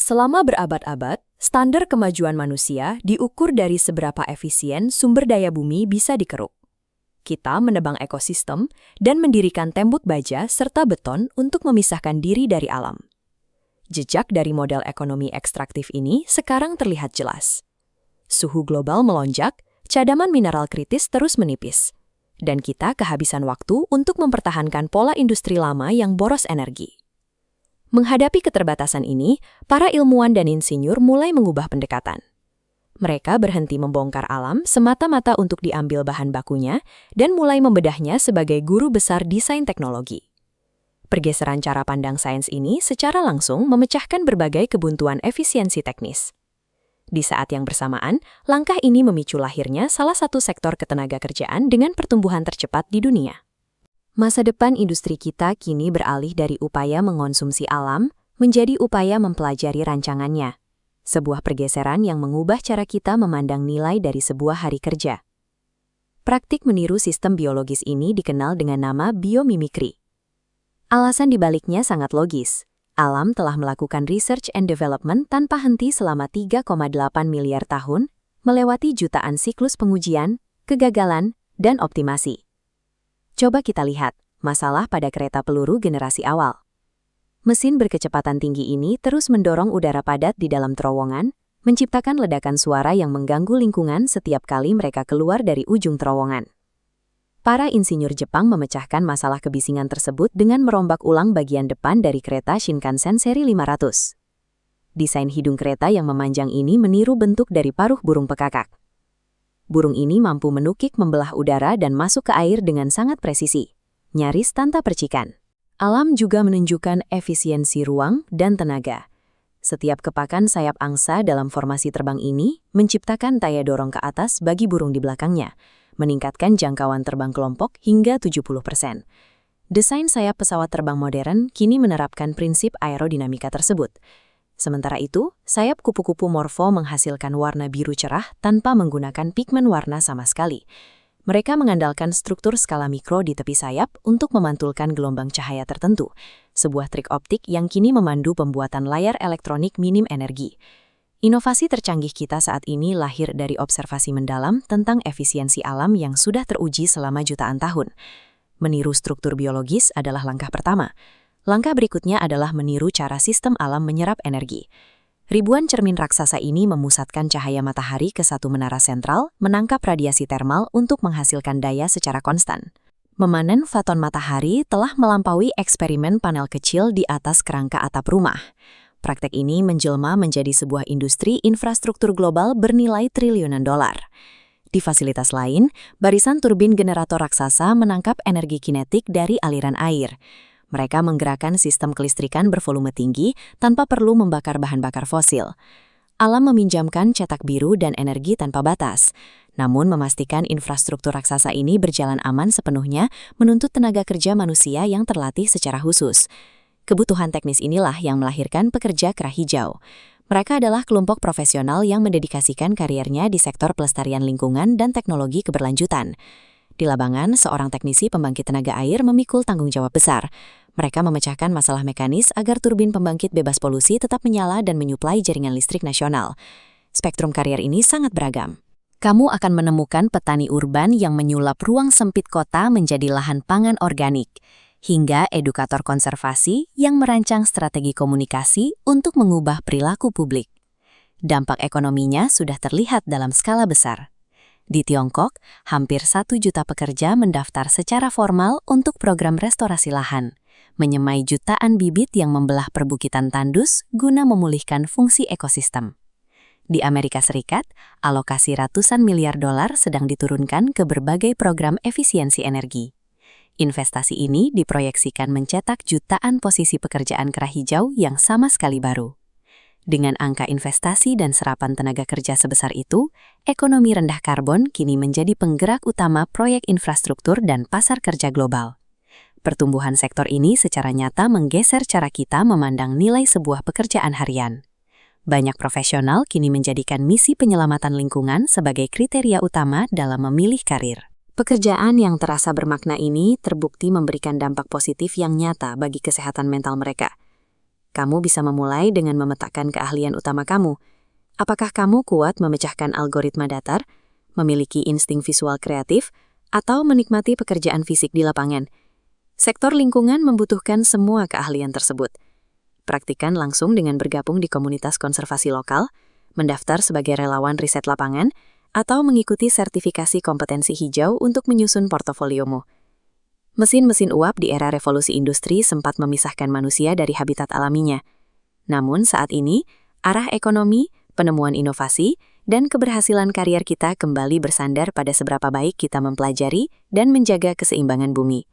Selama berabad-abad, standar kemajuan manusia diukur dari seberapa efisien sumber daya bumi bisa dikeruk. Kita menebang ekosistem dan mendirikan tembok baja serta beton untuk memisahkan diri dari alam. Jejak dari model ekonomi ekstraktif ini sekarang terlihat jelas. Suhu global melonjak, cadangan mineral kritis terus menipis, dan kita kehabisan waktu untuk mempertahankan pola industri lama yang boros energi. Menghadapi keterbatasan ini, para ilmuwan dan insinyur mulai mengubah pendekatan. Mereka berhenti membongkar alam semata-mata untuk diambil bahan bakunya dan mulai membedahnya sebagai guru besar desain teknologi. Pergeseran cara pandang sains ini secara langsung memecahkan berbagai kebuntuan efisiensi teknis. Di saat yang bersamaan, langkah ini memicu lahirnya salah satu sektor ketenagakerjaan dengan pertumbuhan tercepat di dunia. Masa depan industri kita kini beralih dari upaya mengonsumsi alam menjadi upaya mempelajari rancangannya. Sebuah pergeseran yang mengubah cara kita memandang nilai dari sebuah hari kerja. Praktik meniru sistem biologis ini dikenal dengan nama biomimikri. Alasan dibaliknya sangat logis. Alam telah melakukan research and development tanpa henti selama 3,8 miliar tahun, melewati jutaan siklus pengujian, kegagalan, dan optimasi. Coba kita lihat masalah pada kereta peluru generasi awal. Mesin berkecepatan tinggi ini terus mendorong udara padat di dalam terowongan, menciptakan ledakan suara yang mengganggu lingkungan setiap kali mereka keluar dari ujung terowongan. Para insinyur Jepang memecahkan masalah kebisingan tersebut dengan merombak ulang bagian depan dari kereta Shinkansen seri 500. Desain hidung kereta yang memanjang ini meniru bentuk dari paruh burung pekakak. Burung ini mampu menukik membelah udara dan masuk ke air dengan sangat presisi, nyaris tanpa percikan. Alam juga menunjukkan efisiensi ruang dan tenaga. Setiap kepakan sayap angsa dalam formasi terbang ini menciptakan daya dorong ke atas bagi burung di belakangnya, meningkatkan jangkauan terbang kelompok hingga 70%. Desain sayap pesawat terbang modern kini menerapkan prinsip aerodinamika tersebut. Sementara itu, sayap kupu-kupu Morpho menghasilkan warna biru cerah tanpa menggunakan pigmen warna sama sekali. Mereka mengandalkan struktur skala mikro di tepi sayap untuk memantulkan gelombang cahaya tertentu, sebuah trik optik yang kini memandu pembuatan layar elektronik minim energi. Inovasi tercanggih kita saat ini lahir dari observasi mendalam tentang efisiensi alam yang sudah teruji selama jutaan tahun. Meniru struktur biologis adalah langkah pertama. Langkah berikutnya adalah meniru cara sistem alam menyerap energi. Ribuan cermin raksasa ini memusatkan cahaya matahari ke satu menara sentral, menangkap radiasi termal untuk menghasilkan daya secara konstan. Memanen foton matahari telah melampaui eksperimen panel kecil di atas kerangka atap rumah. Praktek ini menjelma menjadi sebuah industri infrastruktur global bernilai triliunan dolar. Di fasilitas lain, barisan turbin generator raksasa menangkap energi kinetik dari aliran air. Mereka menggerakkan sistem kelistrikan bervolume tinggi tanpa perlu membakar bahan bakar fosil. Alam meminjamkan cetak biru dan energi tanpa batas. Namun memastikan infrastruktur raksasa ini berjalan aman sepenuhnya menuntut tenaga kerja manusia yang terlatih secara khusus. Kebutuhan teknis inilah yang melahirkan pekerja kerah hijau. Mereka adalah kelompok profesional yang mendedikasikan kariernya di sektor pelestarian lingkungan dan teknologi keberlanjutan. Di lapangan, seorang teknisi pembangkit tenaga air memikul tanggung jawab besar. Mereka memecahkan masalah mekanis agar turbin pembangkit bebas polusi tetap menyala dan menyuplai jaringan listrik nasional. Spektrum karier ini sangat beragam. Kamu akan menemukan petani urban yang menyulap ruang sempit kota menjadi lahan pangan organik, hingga edukator konservasi yang merancang strategi komunikasi untuk mengubah perilaku publik. Dampak ekonominya sudah terlihat dalam skala besar. Di Tiongkok, hampir 1 juta pekerja mendaftar secara formal untuk program restorasi lahan, menyemai jutaan bibit yang membelah perbukitan tandus guna memulihkan fungsi ekosistem. Di Amerika Serikat, alokasi ratusan miliar dolar sedang diturunkan ke berbagai program efisiensi energi. Investasi ini diproyeksikan mencetak jutaan posisi pekerjaan kerah hijau yang sama sekali baru. Dengan angka investasi dan serapan tenaga kerja sebesar itu, ekonomi rendah karbon kini menjadi penggerak utama proyek infrastruktur dan pasar kerja global. Pertumbuhan sektor ini secara nyata menggeser cara kita memandang nilai sebuah pekerjaan harian. Banyak profesional kini menjadikan misi penyelamatan lingkungan sebagai kriteria utama dalam memilih karir. Pekerjaan yang terasa bermakna ini terbukti memberikan dampak positif yang nyata bagi kesehatan mental mereka. Kamu bisa memulai dengan memetakan keahlian utama kamu. Apakah kamu kuat memecahkan algoritma datar, memiliki insting visual kreatif, atau menikmati pekerjaan fisik di lapangan? Sektor lingkungan membutuhkan semua keahlian tersebut. Praktikan langsung dengan bergabung di komunitas konservasi lokal, mendaftar sebagai relawan riset lapangan, atau mengikuti sertifikasi kompetensi hijau untuk menyusun portofoliomu. Mesin-mesin uap di era revolusi industri sempat memisahkan manusia dari habitat alaminya. Namun saat ini, arah ekonomi, penemuan inovasi, dan keberhasilan karier kita kembali bersandar pada seberapa baik kita mempelajari dan menjaga keseimbangan bumi.